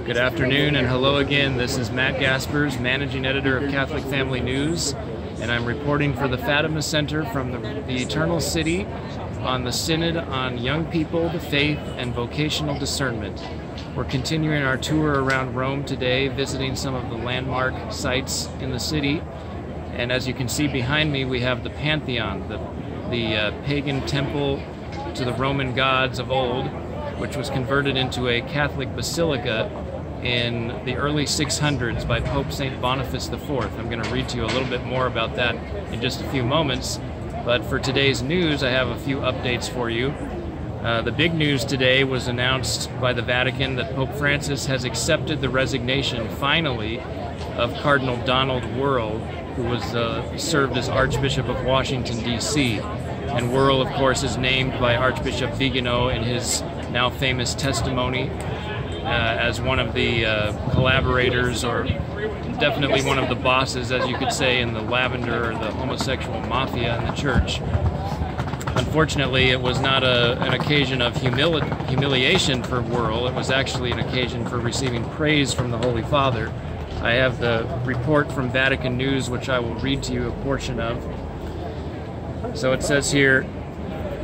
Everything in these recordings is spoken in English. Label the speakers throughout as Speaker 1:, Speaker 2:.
Speaker 1: Good afternoon and hello again. This is Matt Gaspers, Managing Editor of Catholic Family News, and I'm reporting for the Fatima Center from the Eternal City on the Synod on Young People, the Faith, and Vocational Discernment. We're continuing our tour around Rome today, visiting some of the landmark sites in the city. And as you can see behind me, we have the Pantheon, the pagan temple to the Roman gods of old, which was converted into a Catholic basilica in the early 600s by Pope St. Boniface IV. I'm going to read to you a little bit more about that in just a few moments. But for today's news, I have a few updates for you. The big news today was announced by the Vatican that Pope Francis has accepted the resignation, finally, of Cardinal Donald Wuerl, who was served as Archbishop of Washington, D.C. And Wuerl, of course, is named by Archbishop Vigano in his now famous testimony as one of the collaborators, or definitely one of the bosses, as you could say, in the lavender or the homosexual mafia in the church. Unfortunately, it was not an occasion of humiliation for Wuerl. It was actually an occasion for receiving praise from the Holy Father. I have the report from Vatican News, which I will read to you a portion of. So it says here,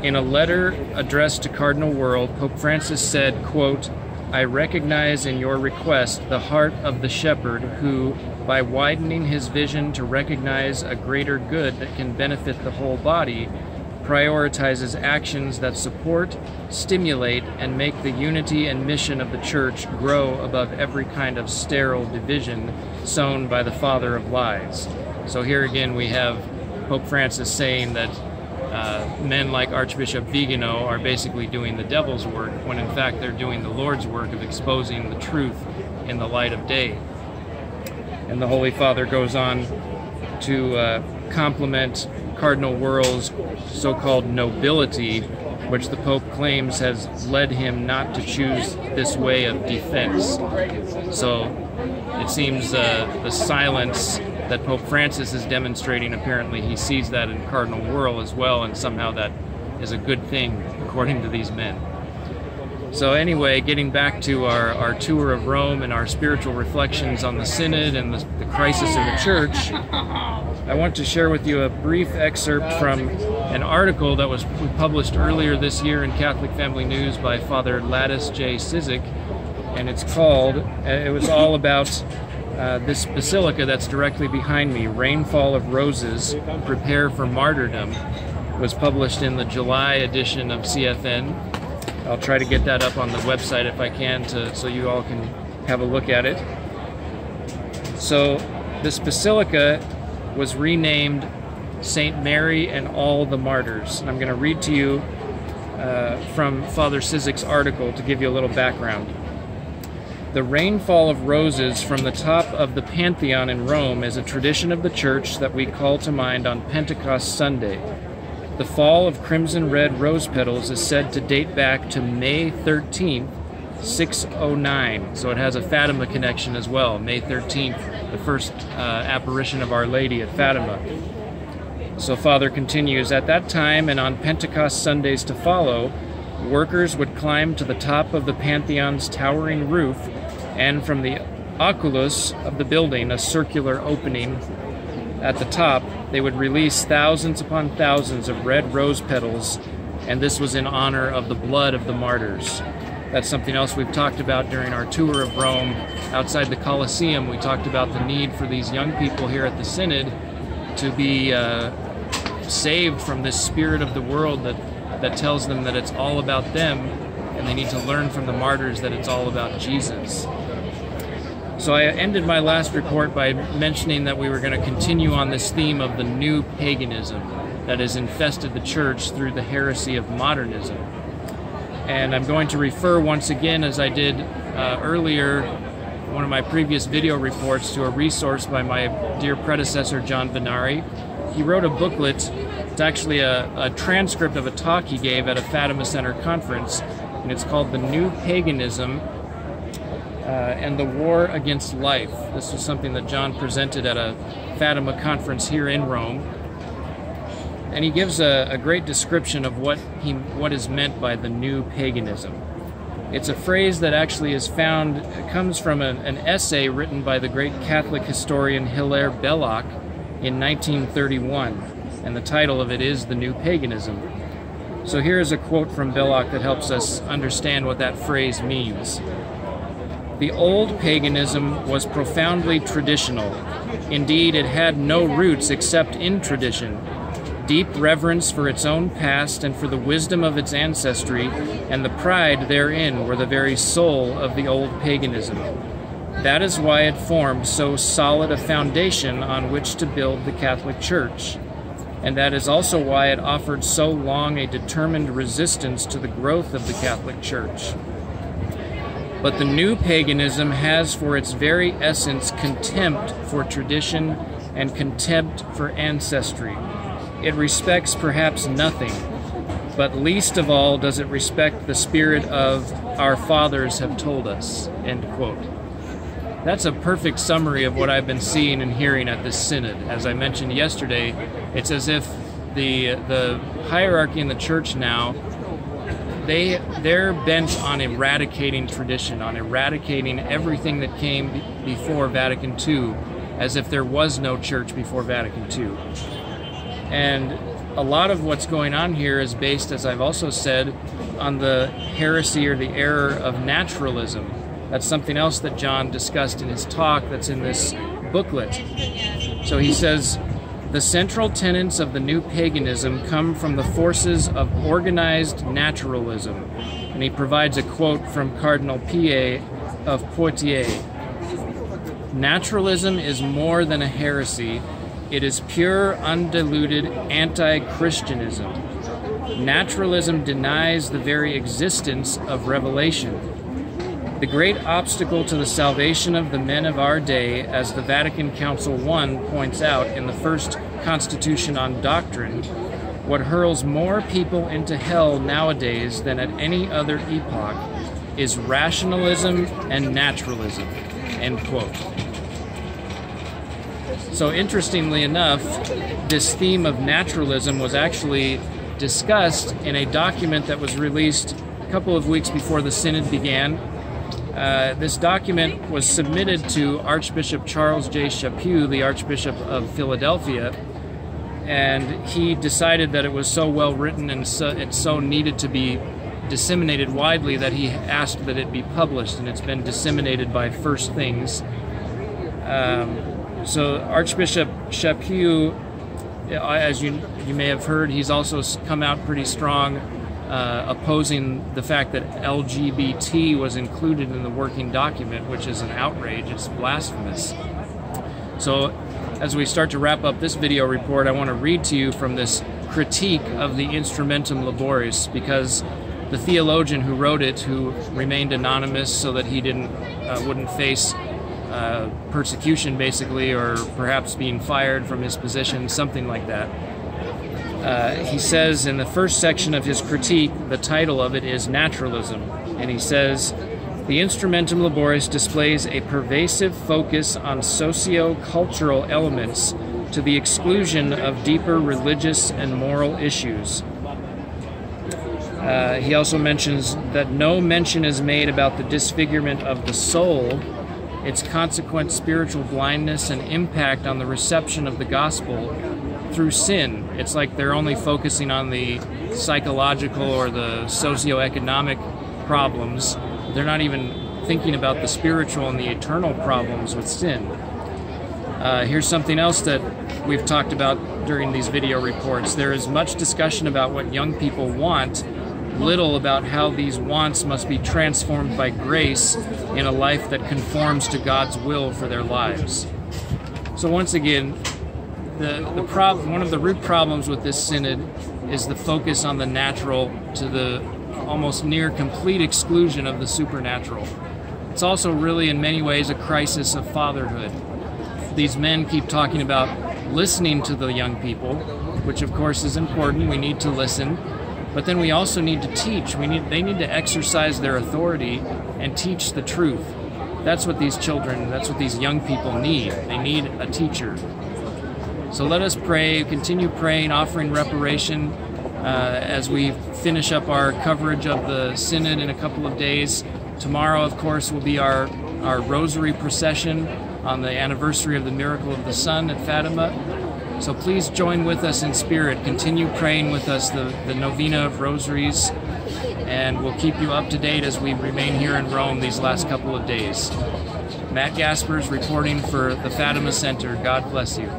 Speaker 1: in a letter addressed to Cardinal Wuerl, Pope Francis said, quote, "I recognize in your request the heart of the shepherd who, by widening his vision to recognize a greater good that can benefit the whole body, prioritizes actions that support, stimulate, and make the unity and mission of the Church grow above every kind of sterile division sown by the father of lies." So here again we have Pope Francis saying that men like Archbishop Vigano are basically doing the devil's work, when in fact they're doing the Lord's work of exposing the truth in the light of day. And the Holy Father goes on to compliment Cardinal Wuerl's so-called nobility, which the Pope claims has led him not to choose this way of defense. So it seems the silence that Pope Francis is demonstrating, apparently he sees that in Cardinal Wuerl as well, and somehow that is a good thing, according to these men. So anyway, getting back to our tour of Rome and our spiritual reflections on the Synod and the crisis in the Church, I want to share with you a brief excerpt from an article that was published earlier this year in Catholic Family News by Father Ladis J. Cizik, and it's called, it was all about this basilica that's directly behind me, Rainfall of Roses, Prepare for Martyrdom, was published in the July edition of CFN. I'll try to get that up on the website if I can, so you all can have a look at it. So this basilica was renamed St. Mary and All the Martyrs. And I'm going to read to you from Father Cizik's article to give you a little background. The rainfall of roses from the top of the Pantheon in Rome is a tradition of the Church that we call to mind on Pentecost Sunday. The fall of crimson-red rose petals is said to date back to May 13th, 609. So it has a Fatima connection as well. May 13th, the first apparition of Our Lady at Fatima. So Father continues, at that time and on Pentecost Sundays to follow, workers would climb to the top of the Pantheon's towering roof, and from the oculus of the building, a circular opening at the top, they would release thousands upon thousands of red rose petals, and this was in honor of the blood of the martyrs. That's something else we've talked about during our tour of Rome. Outside the Colosseum, we talked about the need for these young people here at the Synod to be saved from this spirit of the world that tells them that it's all about them, and they need to learn from the martyrs that it's all about Jesus. So I ended my last report by mentioning that we were going to continue on this theme of the new paganism that has infested the Church through the heresy of modernism. And I'm going to refer once again, as I did earlier, one of my previous video reports, to a resource by my dear predecessor, John Venari. He wrote a booklet. It's actually a transcript of a talk he gave at a Fatima Center conference, and it's called The New Paganism and the War Against Life. This was something that John presented at a Fatima conference here in Rome. And he gives a great description of what is meant by the new paganism. It's a phrase that actually is found, it comes from an essay written by the great Catholic historian Hilaire Belloc in 1931, and the title of it is The New Paganism. So here's a quote from Belloc that helps us understand what that phrase means. The old paganism was profoundly traditional. Indeed, it had no roots except in tradition. Deep reverence for its own past and for the wisdom of its ancestry, and the pride therein were the very soul of the old paganism. That is why it formed so solid a foundation on which to build the Catholic Church. And that is also why it offered so long a determined resistance to the growth of the Catholic Church. But the new paganism has for its very essence contempt for tradition and contempt for ancestry. It respects perhaps nothing, but least of all does it respect the spirit of "our fathers have told us," end quote. That's a perfect summary of what I've been seeing and hearing at this synod. As I mentioned yesterday, it's as if the hierarchy in the church now, they're bent on eradicating tradition, on eradicating everything that came before Vatican II, as if there was no church before Vatican II. And a lot of what's going on here is based, as I've also said, on the heresy or the error of naturalism. That's something else that John discussed in his talk that's in this booklet. So he says, the central tenets of the new paganism come from the forces of organized naturalism. And he provides a quote from Cardinal Pie of Poitiers. Naturalism is more than a heresy. It is pure, undiluted anti-Christianism. Naturalism denies the very existence of revelation. The great obstacle to the salvation of the men of our day, as the Vatican Council I points out in the first Constitution on Doctrine, what hurls more people into hell nowadays than at any other epoch, is rationalism and naturalism, end quote. So interestingly enough, this theme of naturalism was actually discussed in a document that was released a couple of weeks before the Synod began. This document was submitted to Archbishop Charles J. Chaput, the Archbishop of Philadelphia, and he decided that it was so well written and it so needed to be disseminated widely that he asked that it be published, and it's been disseminated by First Things. So Archbishop Chaput, as you may have heard, he's also come out pretty strong opposing the fact that LGBT was included in the working document, which is an outrage. It's blasphemous. So as we start to wrap up this video report, I want to read to you from this critique of the Instrumentum Laboris, because the theologian who wrote it, who remained anonymous so that he wouldn't face persecution, basically, or perhaps being fired from his position, something like that. He says in the first section of his critique, the title of it is Naturalism, and he says, the Instrumentum Laboris displays a pervasive focus on socio-cultural elements to the exclusion of deeper religious and moral issues. He also mentions that no mention is made about the disfigurement of the soul, its consequent spiritual blindness and impact on the reception of the gospel through sin. It's like they're only focusing on the psychological or the socioeconomic problems. They're not even thinking about the spiritual and the eternal problems with sin. Here's something else that we've talked about during these video reports. There is much discussion about what young people want, little about how these wants must be transformed by grace in a life that conforms to God's will for their lives. So once again, one of the root problems with this synod is the focus on the natural to the almost near complete exclusion of the supernatural. It's also really in many ways a crisis of fatherhood. These men keep talking about listening to the young people, which of course is important. We need to listen. But then we also need to teach. They need to exercise their authority and teach the truth. That's what these children, that's what these young people need. They need a teacher. So let us pray, continue praying, offering reparation, as we finish up our coverage of the Synod in a couple of days. Tomorrow, of course, will be our Rosary procession on the anniversary of the Miracle of the Sun at Fatima. So please join with us in spirit. Continue praying with us the Novena of Rosaries, and we'll keep you up to date as we remain here in Rome these last couple of days. Matt Gaspers reporting for the Fatima Center. God bless you.